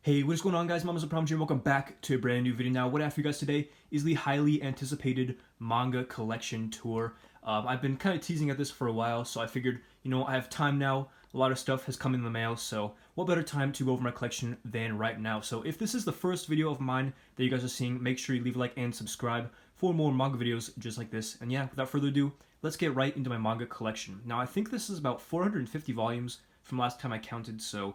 Hey, what is going on, guys? Mama's ThePromG and welcome back to a brand new video. Now, what I have for you guys today is the highly anticipated Manga Collection tour. I've been kind of teasing at this for a while, so I figured, I have time now. A lot of stuff has come in the mail, so what better time to go over my collection than right now? So if this is the first video of mine that you guys are seeing, make sure you leave a like and subscribe for more manga videos just like this. And yeah, without further ado, let's get right into my manga collection. Now, I think this is about 450 volumes from last time I counted, so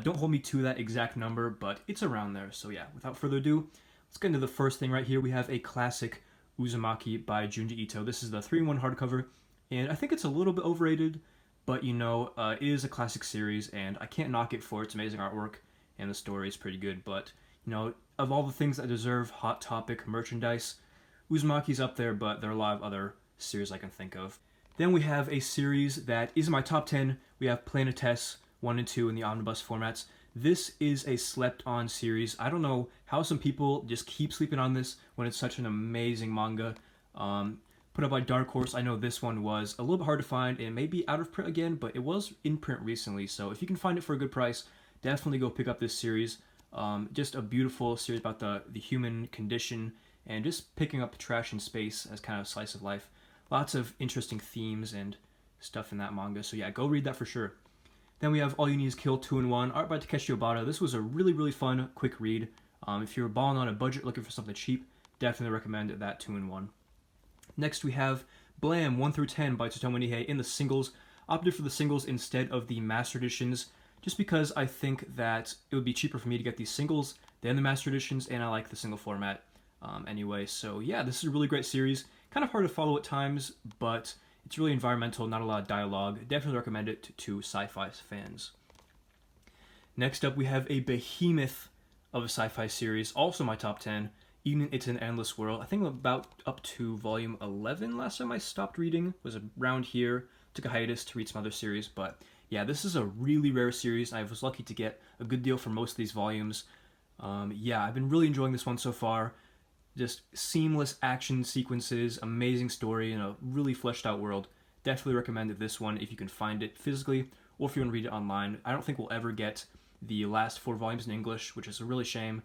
don't hold me to that exact number, but it's around there. So yeah, without further ado, let's get into the first thing right here. We have a classic Uzumaki by Junji Ito. This is the 3-in-1 hardcover, and I think it's a little bit overrated, but it is a classic series, and I can't knock it for its amazing artwork, and the story is pretty good. But, of all the things that deserve Hot Topic merchandise, Uzumaki's up there, but there are a lot of other series I can think of. Then we have a series that is in my top 10. We have Planetes 1 and 2 in the omnibus formats. This is a slept-on series. I don't know how some people just keep sleeping on this when it's such an amazing manga. Put up by Dark Horse. I know this one was a little bit hard to find and may be out of print again, but it was in print recently. So if you can find it for a good price, definitely go pick up this series. Just a beautiful series about the human condition and just picking up trash in space as kind of a slice of life. Lots of interesting themes and stuff in that manga. So yeah, go read that for sure. Then we have All You Need Is Kill 2-in-1, art by Takeshi Obata. This was a really fun, quick read. If you're balling on a budget looking for something cheap, definitely recommend that 2-in-1. Next we have Blam 1 through 10 by Tsutomu Nihei in the singles. Opted for the singles instead of the master editions, just because I think that it would be cheaper for me to get these singles than the master editions, and I like the single format anyway. So yeah, this is a really great series. Kind of hard to follow at times, but it's really environmental, not a lot of dialogue. Definitely recommend it to sci-fi fans. Next up, we have a behemoth of a sci-fi series, also my top 10, Even It's an Endless World. I think I'm about up to volume 11 last time I stopped reading. Was around here. Took a hiatus to read some other series, but yeah, this is a really rare series. I was lucky to get a good deal for most of these volumes. Yeah, I've been really enjoying this one so far. Just seamless action sequences, amazing story, and a really fleshed out world. Definitely recommend this one if you can find it physically, or if you want to read it online. I don't think we'll ever get the last 4 volumes in English, which is a really shame.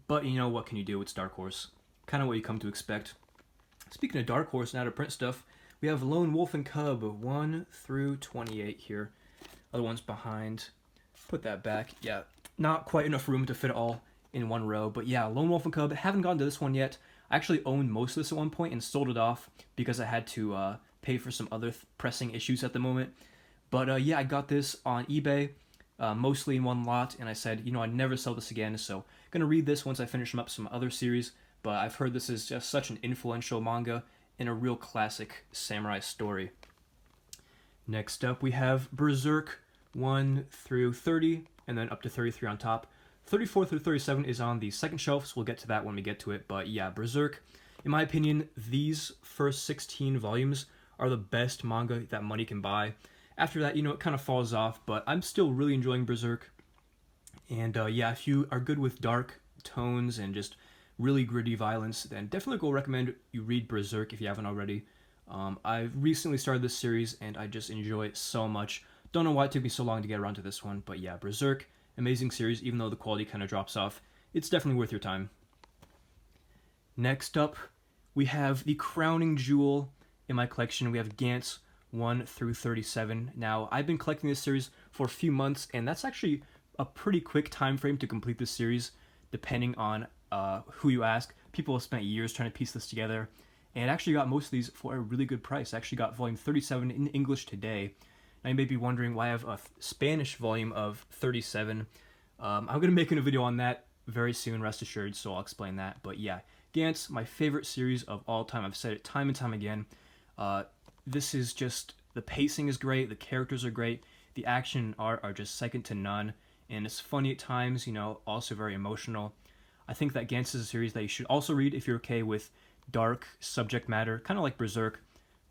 But what can you do? It's Dark Horse. Kind of what you come to expect. Speaking of Dark Horse and out of print stuff, we have Lone Wolf and Cub 1 through 28 here. Other ones behind. Put that back. Yeah, not quite enough room to fit it all in one row, but yeah, Lone Wolf and Cub, haven't gotten to this one yet. I actually owned most of this at one point and sold it off because I had to pay for some other pressing issues at the moment. But yeah, I got this on eBay, mostly in one lot, and I said, I'd never sell this again, so I'm gonna read this once I finish up some other series. But I've heard this is just such an influential manga and a real classic samurai story. Next up, we have Berserk 1 through 30, and then up to 33 on top. 34 through 37 is on the second shelf, so we'll get to that when we get to it. But yeah, Berserk, in my opinion, these first 16 volumes are the best manga that money can buy. After that, it kind of falls off, but I'm still really enjoying Berserk. And yeah, if you are good with dark tones and just really gritty violence, then definitely go recommend you read Berserk if you haven't already. I've recently started this series, and I just enjoy it so much. Don't know why it took me so long to get around to this one, but yeah, Berserk, amazing series, even though the quality kind of drops off. It's definitely worth your time. Next up, we have the crowning jewel in my collection. We have Gantz 1 through 37. Now, I've been collecting this series for a few months, and that's actually a pretty quick time frame to complete this series, depending on who you ask. People have spent years trying to piece this together, and actually got most of these for a really good price. I actually got volume 37 in English today. Now you may be wondering why I have a Spanish volume of 37. I'm going to make a video on that very soon, rest assured, so I'll explain that. But yeah, Gantz, my favorite series of all time. I've said it time and time again. This is just, the pacing is great, the characters are great, the action and art are just second to none, and it's funny at times, also very emotional. I think that Gantz is a series that you should also read if you're okay with dark subject matter, kind of like Berserk.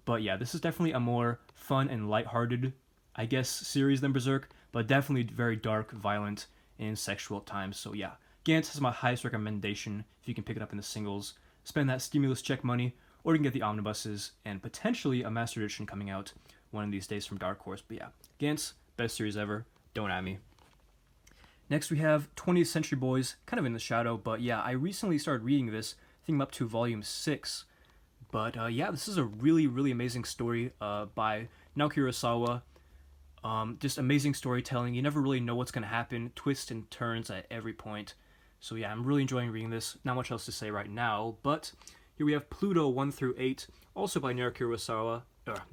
But yeah, this is definitely a more fun and lighthearted, I guess, series than Berserk, but definitely very dark, violent, and sexual at times. So yeah, Gantz has my highest recommendation if you can pick it up in the singles. Spend that stimulus check money, or you can get the omnibuses, and potentially a master edition coming out one of these days from Dark Horse. But yeah, Gantz, best series ever. Don't at me. Next we have 20th Century Boys, kind of in the shadow, but yeah, I recently started reading this. I think I'm up to volume 6. But yeah, this is a really, really amazing story by Naoki Urasawa. Just amazing storytelling. You never really know what's going to happen. Twists and turns at every point. So yeah, I'm really enjoying reading this. Not much else to say right now, but here we have Pluto 1 through 8, also by Naoki Urasawa.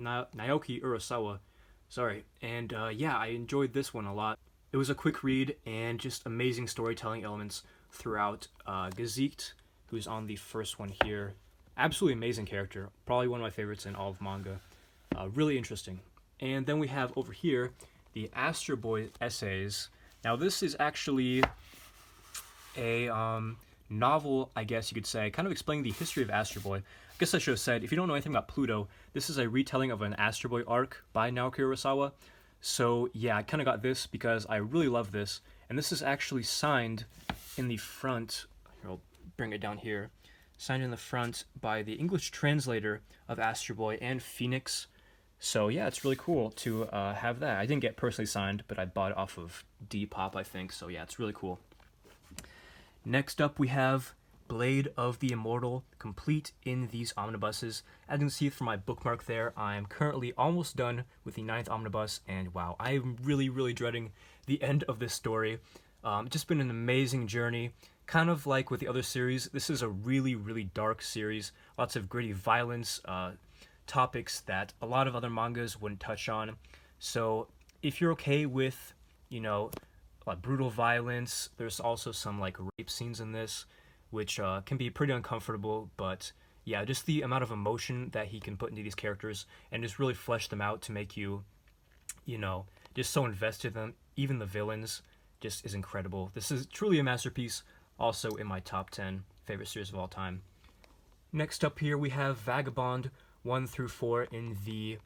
Naoki Urasawa. Sorry. And yeah, I enjoyed this one a lot. It was a quick read and just amazing storytelling elements throughout. Gaziked, who's on the first one here. Absolutely amazing character. Probably one of my favorites in all of manga. Really interesting. And then we have over here the Astro Boy essays. Now this is actually a novel, I guess you could say, kind of explaining the history of Astro Boy. I guess I should have said, if you don't know anything about Pluto, this is a retelling of an Astro Boy arc by Naoki Urasawa. So yeah, I kind of got this because I really love this. And this is actually signed in the front. Here, I'll bring it down here. Signed in the front by the English translator of Astro Boy and Phoenix. So yeah, it's really cool to have that. I didn't get personally signed, but I bought it off of Depop, I think. So yeah, it's really cool. Next up, we have Blade of the Immortal, complete in these omnibuses. As you can see from my bookmark there, I am currently almost done with the 9th omnibus, and wow, I am really, really dreading the end of this story. It's just been an amazing journey. Kind of like with the other series, this is a really, really dark series. Lots of gritty violence, topics that a lot of other mangas wouldn't touch on. So if you're okay with, you know, like brutal violence, there's also some like rape scenes in this, which can be pretty uncomfortable, but yeah, just the amount of emotion that he can put into these characters and just really flesh them out to make you, you know, just so invested in them. Even the villains just is incredible. This is truly a masterpiece, also in my top 10 favorite series of all time. Next up here, we have Vagabond 1 through 4 in the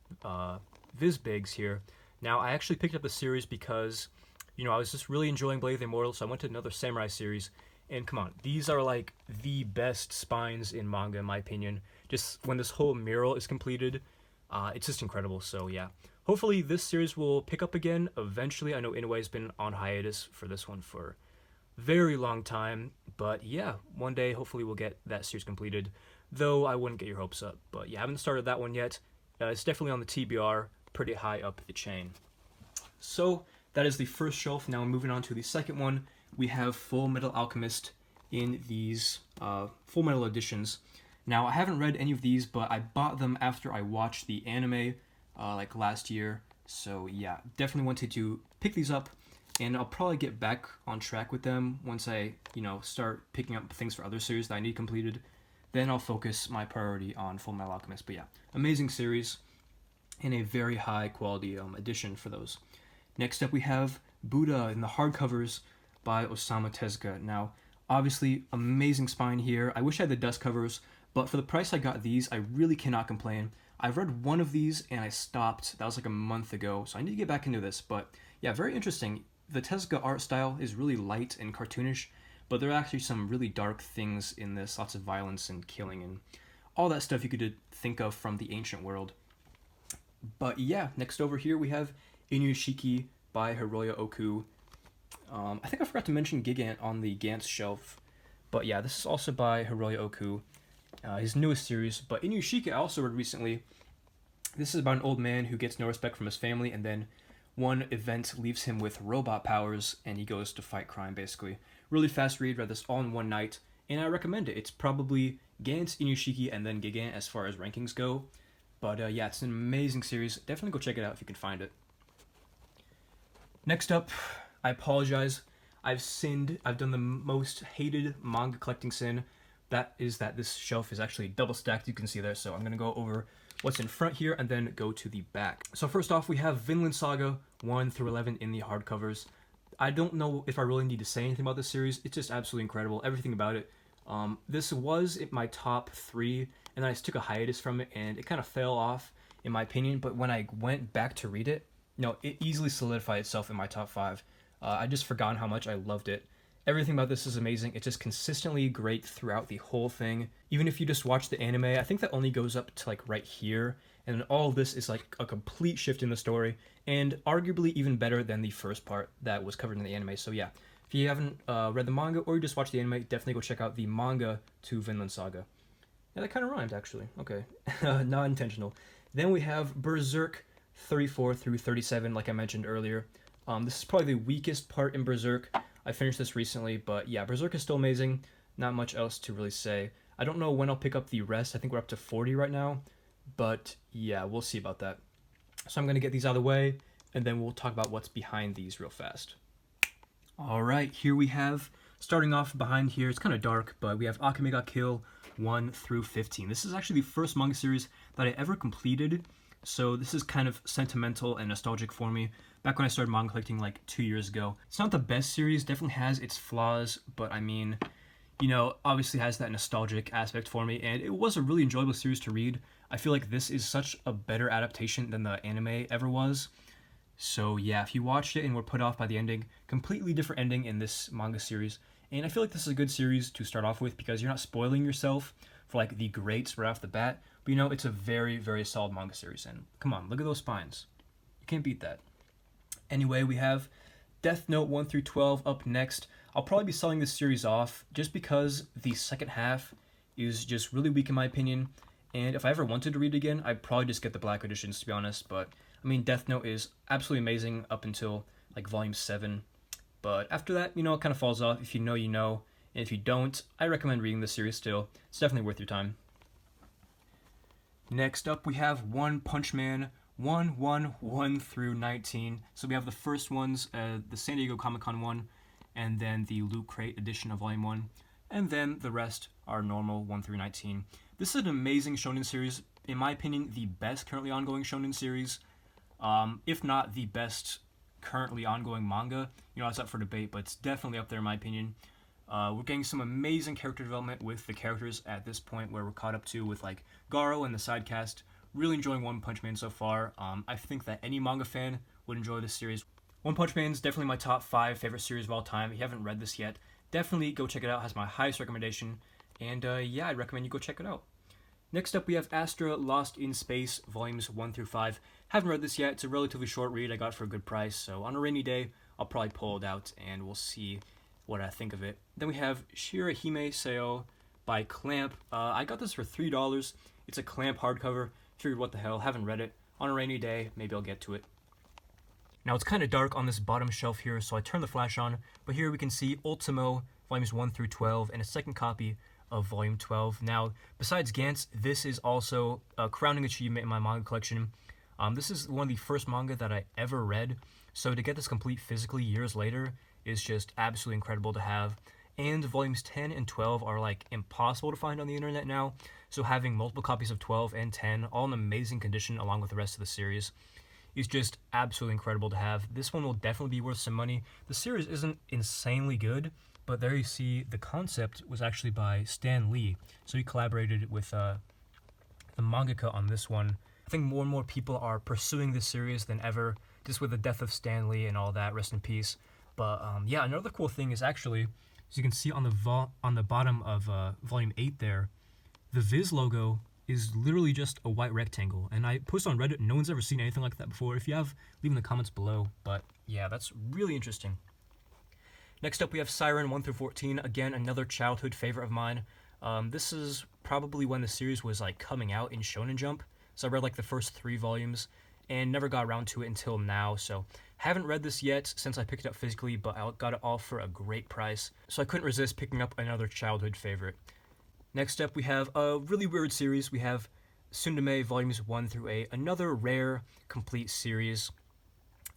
Vizbigs here. Now, I actually picked up the series because, you know, I was just really enjoying Blade of the Immortal, so I went to another samurai series. And come on, these are like the best spines in manga, in my opinion. Just when this whole mural is completed, it's just incredible. So yeah, hopefully this series will pick up again eventually. I know Inoue's been on hiatus for this one for a very long time, but yeah, one day hopefully we'll get that series completed. Though I wouldn't get your hopes up, but yeah, I haven't started that one yet. It's definitely on the TBR, pretty high up the chain. So that is the first shelf. Now moving on to the second one, we have Full Metal Alchemist in these Full Metal editions. Now, I haven't read any of these, but I bought them after I watched the anime like last year. So yeah, definitely wanted to pick these up, and I'll probably get back on track with them once I, you know, start picking up things for other series that I need completed. Then I'll focus my priority on Full Metal Alchemist. But yeah, amazing series and a very high quality edition for those. Next up, we have Buddha in the hardcovers by Osamu Tezuka. Now, obviously, amazing spine here. I wish I had the dust covers, but for the price I got these, I really cannot complain. I've read one of these and I stopped. That was like a month ago, so I need to get back into this. But yeah, very interesting. The Tezuka art style is really light and cartoonish, but there are actually some really dark things in this. Lots of violence and killing and all that stuff you could think of from the ancient world. But yeah, next over here we have Inuyashiki by Hiroya Oku. I think I forgot to mention Gigant on the Gantz shelf, but yeah, this is also by Hiroya Oku, his newest series. But Inuyashiki I also read recently. This is about an old man who gets no respect from his family, and then one event leaves him with robot powers, and he goes to fight crime, basically. Really fast read, read this all in one night, and I recommend it. It's probably Gantz, Inuyashiki, and then Gigant as far as rankings go. But yeah, it's an amazing series. Definitely go check it out if you can find it. Next up, I apologize. I've sinned. I've done the most hated manga collecting sin. That is that this shelf is actually double stacked. You can see there. So I'm going to go over what's in front here and then go to the back. So first off, we have Vinland Saga 1 through 11 in the hardcovers. I don't know if I really need to say anything about this series. It's just absolutely incredible. Everything about it. This was in my top 3, and then I just took a hiatus from it, and it kind of fell off, in my opinion. But when I went back to read it, no, it easily solidified itself in my top 5. I just forgotten how much I loved it. Everything about this is amazing. It's just consistently great throughout the whole thing. Even if you just watch the anime, I think that only goes up to like right here. And all of this is like a complete shift in the story, and arguably even better than the first part that was covered in the anime. So yeah, If you haven't read the manga or you just watch the anime, definitely go check out the manga to Vinland Saga. Yeah, that kind of rhymed, actually. Okay. Not intentional. Then we have Berserk 34 through 37, like I mentioned earlier. This is probably the weakest part in Berserk. I finished this recently, but yeah, Berserk is still amazing. Not much else to really say. I don't know when I'll pick up the rest. I think we're up to 40 right now. But yeah, we'll see about that. So I'm going to get these out of the way, and then we'll talk about what's behind these real fast. All right, here we have, starting off behind here, it's kind of dark, but we have Akame ga Kill 1 through 15. This is actually the first manga series that I ever completed, so this is kind of sentimental and nostalgic for me. Back when I started manga collecting like 2 years ago. It's not the best series, definitely has its flaws, but I mean, you know, obviously has that nostalgic aspect for me, and it was a really enjoyable series to read. I feel like this is such a better adaptation than the anime ever was. So yeah, if you watched it and were put off by the ending, completely different ending in this manga series. And I feel like this is a good series to start off with because you're not spoiling yourself for like the greats right off the bat. But you know, it's a very, very solid manga series. And come on, look at those spines. You can't beat that. Anyway, we have Death Note 1 through 12 up next. I'll probably be selling this series off just because the second half is just really weak in my opinion. And if I ever wanted to read it again, I'd probably just get the black editions, to be honest. But I mean, Death Note is absolutely amazing up until like volume 7. But after that, you know, it kind of falls off. If you know, you know. And if you don't, I recommend reading this series still. It's definitely worth your time. Next up, we have One Punch Man 1 through 19. So we have the first ones, the San Diego Comic-Con one, and then the Loot Crate edition of Volume 1. And then the rest are normal 1 through 19. This is an amazing shonen series. In my opinion, the best currently ongoing shonen series. If not the best currently ongoing manga. You know, it's up for debate, but it's definitely up there in my opinion. We're getting some amazing character development with the characters at this point where we're caught up to with like Garo and the side cast. Really enjoying One Punch Man so far. I think that any manga fan would enjoy this series. One Punch Man is definitely my top 5 favorite series of all time. If you haven't read this yet, definitely go check it out. It has my highest recommendation. And yeah, I'd recommend you go check it out. Next up, we have Astra Lost in Space, volumes 1 through 5. Haven't read this yet. It's a relatively short read. I got it for a good price. So on a rainy day, I'll probably pull it out and we'll see what I think of it. Then we have Shirahime Seo by Clamp. I got this for $3. It's a Clamp hardcover. Figured what the hell, haven't read it. On a rainy day, maybe I'll get to it. Now it's kind of dark on this bottom shelf here, so I turned the flash on. But here we can see Ultimo, volumes 1 through 12, and a second copy of volume 12. Now, besides Gantz, this is also a crowning achievement in my manga collection. This is one of the first manga that I ever read, so to get this complete physically years later is just absolutely incredible to have. And volumes 10 and 12 are like impossible to find on the internet now, so having multiple copies of 12 and 10 all in amazing condition along with the rest of the series is just absolutely incredible to have. This one will definitely be worth some money. The series isn't insanely good, but there you see the concept was actually by Stan Lee, so he collaborated with the mangaka on this one. I think more and more people are pursuing this series than ever, just with the death of Stan Lee and all that, rest in peace. But yeah, another cool thing is actually, as you can see on the bottom of volume 8 there, the Viz logo is literally just a white rectangle. And I posted on Reddit, no one's ever seen anything like that before. If you have, leave in the comments below. But yeah, that's really interesting. Next up, we have Siren 1 through 14. Again, another childhood favorite of mine. This is probably when the series was like coming out in Shonen Jump. So I read like the first 3 volumes and never got around to it until now. So haven't read this yet since I picked it up physically, but I got it all for a great price. So I couldn't resist picking up another childhood favorite. Next up, we have a really weird series. We have Tsundeime volumes 1 through 8, another rare complete series.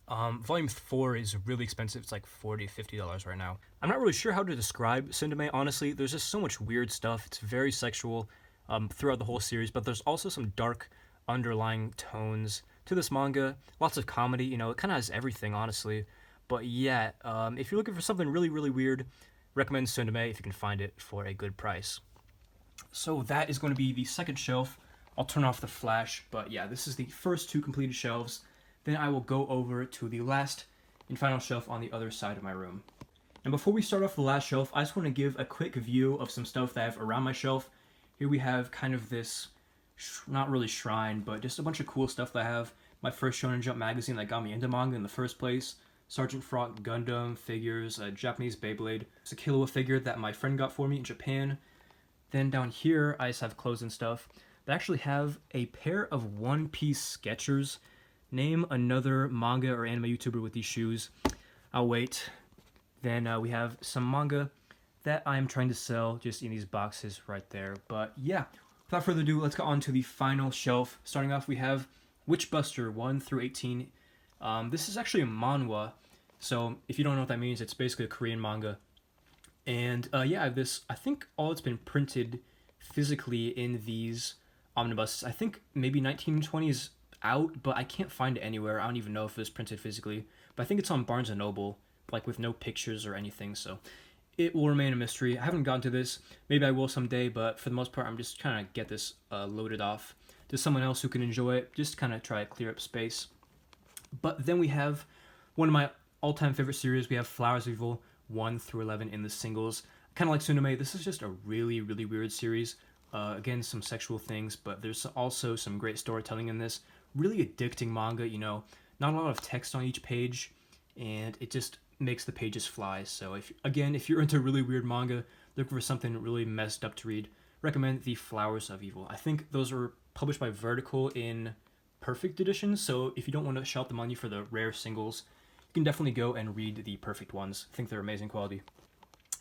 Volume 4 is really expensive. It's like $40, $50 right now. I'm not really sure how to describe Tsundeime, honestly. There's just so much weird stuff. It's very sexual throughout the whole series, but there's also some dark underlying tones to this manga. Lots of comedy, you know, it kind of has everything, honestly. But yeah, if you're looking for something really, really weird, recommend Tsundeime if you can find it for a good price. So that is going to be the second shelf. I'll turn off the flash, but yeah, this is the first 2 completed shelves. Then I will go over to the last and final shelf on the other side of my room. And before we start off the last shelf, I just want to give a quick view of some stuff that I have around my shelf. Here we have kind of this, not really shrine, but just a bunch of cool stuff that I have. My first Shonen Jump magazine that got me into manga in the first place. Sergeant Frock Gundam figures, a Japanese Beyblade. It's a Killua figure that my friend got for me in Japan. Then down here, I just have clothes and stuff. They actually have a pair of One Piece Skechers. Name another manga or anime YouTuber with these shoes. I'll wait. Then we have some manga that I'm trying to sell just in these boxes right there. But yeah, without further ado, let's go on to the final shelf. Starting off, we have Witchbuster 1 through 18. This is actually a manhwa, so if you don't know what that means, it's basically a Korean manga. And yeah, I have this, I think all it's been printed physically in these omnibuses. I think maybe 1920 is out, but I can't find it anywhere. I don't even know if it was printed physically. But I think it's on Barnes & Noble, like with no pictures or anything, so it will remain a mystery. I haven't gotten to this. Maybe I will someday, but for the most part, I'm just trying to get this loaded off to someone else who can enjoy it, just kind of try to clear up space. But then we have one of my all-time favorite series. We have Flowers of Evil 1 through 11 in the singles. Kind of like Tsunade, this is just a really, really weird series. Again, some sexual things, but there's also some great storytelling in this. Really addicting manga, you know, not a lot of text on each page, and it just makes the pages fly. So if you're into really weird manga, looking for something really messed up to read, recommend the Flowers of Evil. I think those were published by Vertical in perfect editions, so if you don't want to shell out the money for the rare singles, you can definitely go and read the perfect ones. I think they're amazing quality.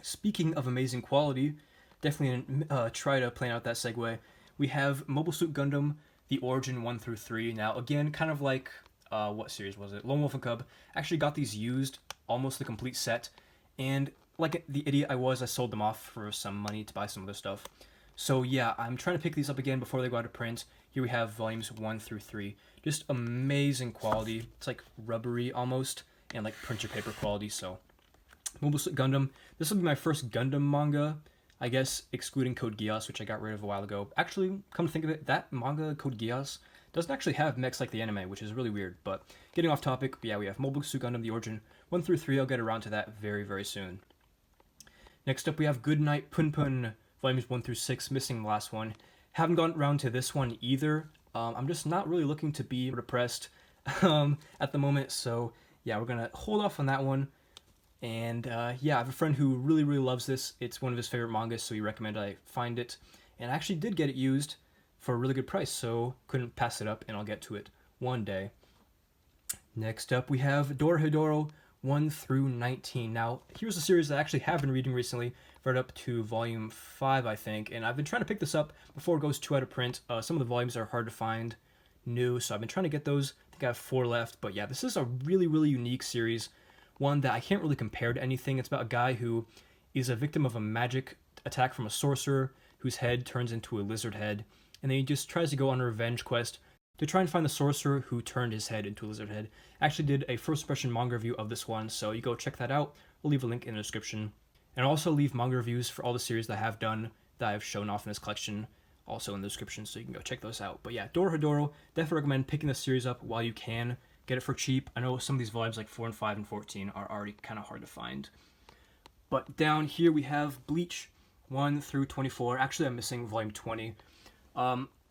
Speaking of amazing quality, definitely try to plan out that segue. We have Mobile Suit Gundam, The Origin 1 through 3. Now, again, kind of like, what series was it? Lone Wolf and Cub. Actually got these used, almost the complete set, and like the idiot I was, I sold them off for some money to buy some other stuff. So yeah, I'm trying to pick these up again before they go out of print. Here we have volumes 1 through 3. Just amazing quality. It's like rubbery almost, and like printer paper quality, so. Mobile Suit Gundam. This will be my first Gundam manga, I guess, excluding Code Geass, which I got rid of a while ago. Actually, come to think of it, that manga, Code Geass, doesn't actually have mechs like the anime, which is really weird. But getting off topic, yeah, we have Mobile Suit Gundam, The Origin 1 through 3. I'll get around to that very, very soon. Next up, we have Goodnight Punpun, volumes 1 through 6, missing the last one. Haven't gotten around to this one either. I'm just not really looking to be depressed at the moment, so yeah, we're gonna hold off on that one. And yeah, I have a friend who really, really loves this. It's one of his favorite mangas, so he recommended I find it. And I actually did get it used for a really good price, so couldn't pass it up, and I'll get to it one day. Next up, we have Dorohedoro 1 through 19. Now, here's a series that I actually have been reading recently. Read up to volume 5, I think, and I've been trying to pick this up before it goes too out of print. Some of the volumes are hard to find new, so I've been trying to get those. I think I have 4 left, but yeah, this is a really, really unique series. One that I can't really compare to anything. It's about a guy who is a victim of a magic attack from a sorcerer whose head turns into a lizard head, and then he just tries to go on a revenge quest to try and find the sorcerer who turned his head into a lizard head. I actually did a first impression manga review of this one, so you go check that out. We'll leave a link in the description. And I'll also leave manga reviews for all the series that I have done, that I've shown off in this collection, also in the description, so you can go check those out. But yeah, Dorohedoro, definitely recommend picking this series up while you can. Get it for cheap. I know some of these volumes like 4 and 5 and 14 are already kind of hard to find. But down here we have Bleach 1 through 24. Actually, I'm missing volume 20.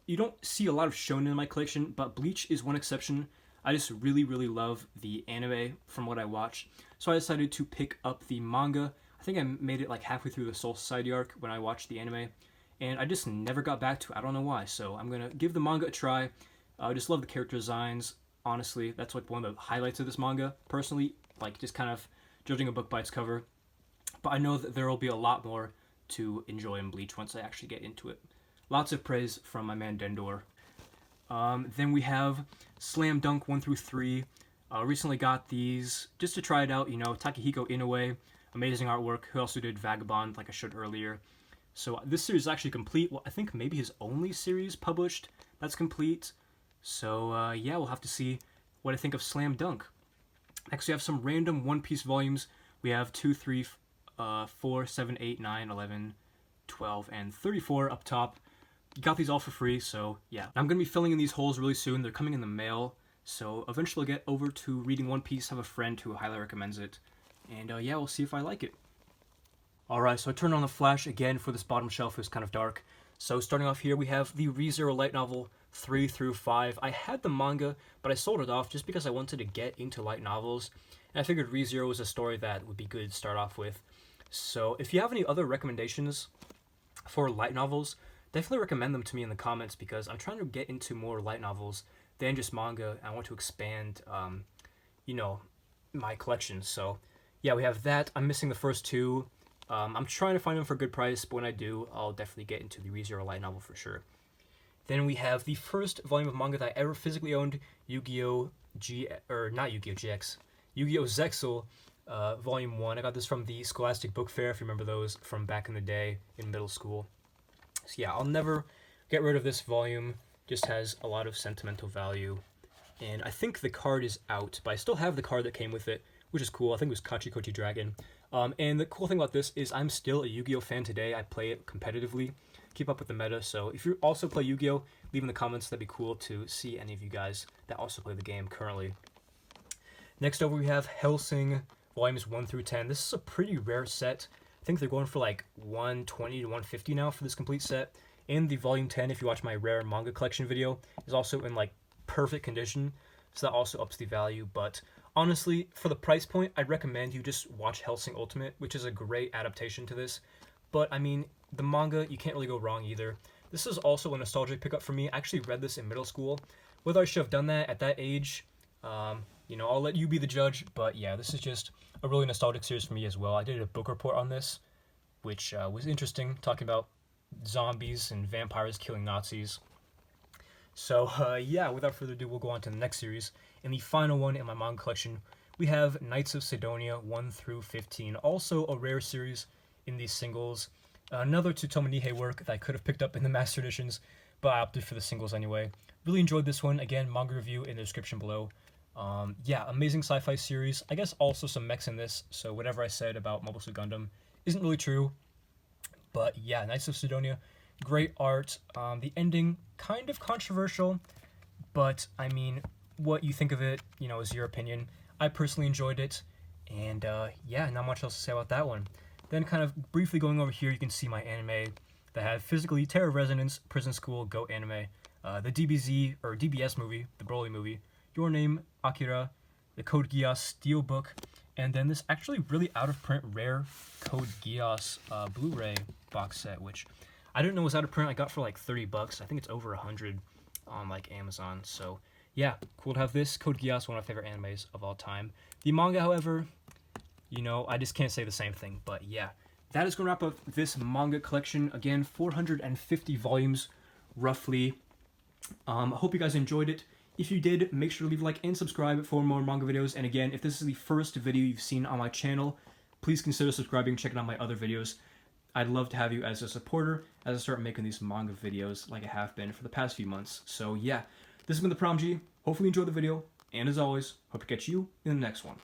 You don't see a lot of shonen in my collection, but Bleach is one exception. I just really, really love the anime from what I watched. So I decided to pick up the manga. I think I made it like halfway through the Soul Society arc when I watched the anime, and I just never got back to it. I don't know why. So I'm going to give the manga a try. I just love the character designs. Honestly, that's like one of the highlights of this manga, personally, like just kind of judging a book by its cover. But I know that there will be a lot more to enjoy in Bleach once I actually get into it. Lots of praise from my man Dendor. Then we have Slam Dunk 1 through 3. Recently got these just to try it out, you know, Takehiko Inoue, amazing artwork, who also did Vagabond, like I showed earlier. So this series is actually complete. Well, I think maybe his only series published that's complete. So, yeah, we'll have to see what I think of Slam Dunk. Next, we have some random One Piece volumes. We have 2, 3, 4, 7, 8, 9, 11, 12, and 34 up top. You got these all for free, so yeah. I'm going to be filling in these holes really soon. They're coming in the mail, so eventually I'll get over to reading One Piece. I have a friend who highly recommends it, and yeah, we'll see if I like it. Alright, so I turned on the flash again for this bottom shelf. It was kind of dark. So starting off here, we have the ReZero light novel, 3 through 5. I had the manga, but I sold it off just because I wanted to get into light novels, and I figured ReZero was a story that would be good to start off with. So if you have any other recommendations for light novels, definitely recommend them to me in the comments, because I'm trying to get into more light novels than just manga. I want to expand, you know, my collection. So yeah, we have that. I'm missing the first two. I'm trying to find them for a good price, but when I do, I'll definitely get into the ReZero light novel for sure. Then we have the first volume of manga that I ever physically owned, Yu-Gi-Oh! Not Yu-Gi-Oh! GX, Yu-Gi-Oh! Zexal, Volume 1. I got this from the Scholastic Book Fair, if you remember those from back in the day in middle school. So yeah, I'll never get rid of this volume. Just has a lot of sentimental value. And I think the card is out, but I still have the card that came with it, which is cool. I think it was Kachikochi Dragon. And the cool thing about this is I'm still a Yu-Gi-Oh! Fan today. I play it competitively, keep up with the meta. So if you also play Yu-Gi-Oh!, leave in the comments. That'd be cool to see any of you guys that also play the game currently. Next over we have Hellsing Volumes 1 through 10. This is a pretty rare set. I think they're going for like 120 to 150 now for this complete set. And the Volume 10, if you watch my rare manga collection video, is also in like perfect condition. So that also ups the value. But honestly, for the price point, I'd recommend you just watch Hellsing Ultimate, which is a great adaptation to this. But I mean, the manga, you can't really go wrong either. This is also a nostalgic pickup for me. I actually read this in middle school. Whether I should have done that at that age, I'll let you be the judge. But yeah, this is just a really nostalgic series for me as well. I did a book report on this, which was interesting, talking about zombies and vampires killing Nazis. So yeah, without further ado, we'll go on to the next series. And the final one in my manga collection, we have Knights of Sidonia 1 through 15. Also a rare series in these singles. Another Tsutomu Nihei work that I could have picked up in the Master Editions, but I opted for the singles anyway. Really enjoyed this one. Again, manga review in the description below. Yeah, amazing sci-fi series. I guess also some mechs in this, so whatever I said about Mobile Suit Gundam isn't really true. But yeah, Knights of Sidonia, great art. The ending, kind of controversial, but I mean, what you think of it, is your opinion. I personally enjoyed it, and yeah, not much else to say about that one. Then kind of briefly going over here, you can see my anime that have Physically Terror Resonance, Prison School, Go Anime, the DBZ, or DBS movie, the Broly movie, Your Name, Akira, the Code Geass Steelbook, and then this actually really out-of-print rare Code Geass Blu-ray box set, which I didn't know was out of print. I got for like $30. I think it's over 100 on like Amazon. So yeah, cool to have this. Code Geass, one of my favorite animes of all time. The manga, however, I just can't say the same thing. But yeah, that is going to wrap up this manga collection. Again, 450 volumes, roughly. I hope you guys enjoyed it. If you did, make sure to leave a like and subscribe for more manga videos. And again, if this is the first video you've seen on my channel, please consider subscribing and checking out my other videos. I'd love to have you as a supporter as I start making these manga videos like I have been for the past few months. So yeah, this has been ThePromG. Hopefully you enjoyed the video. And as always, hope to catch you in the next one.